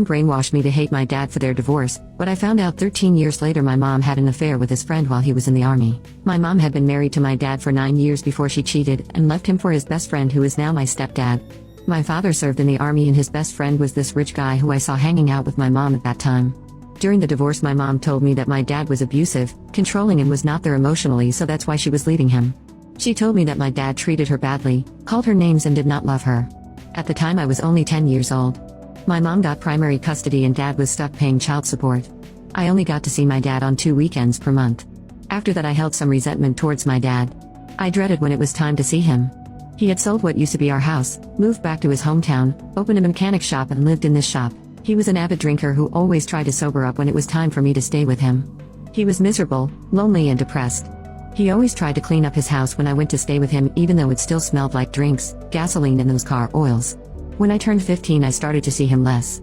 brainwashed me to hate my dad for their divorce, but I found out 13 years later my mom had an affair with his friend while he was in the army. My mom had been married to my dad for 9 years before she cheated and left him for his best friend who is now my stepdad. My father served in the army and his best friend was this rich guy who I saw hanging out with my mom at that time. During the divorce my mom told me that my dad was abusive, controlling and was not there emotionally, so that's why she was leaving him. She told me that my dad treated her badly, called her names and did not love her. At the time I was only 10 years old. My mom got primary custody and dad was stuck paying child support. I only got to see my dad on 2 weekends per month. After that I held some resentment towards my dad. I dreaded when it was time to see him. He had sold what used to be our house, moved back to his hometown, opened a mechanic shop and lived in this shop. He was an avid drinker who always tried to sober up when it was time for me to stay with him. He was miserable, lonely and depressed. He always tried to clean up his house when I went to stay with him even though it still smelled like drinks, gasoline and those car oils. When I turned 15 I started to see him less.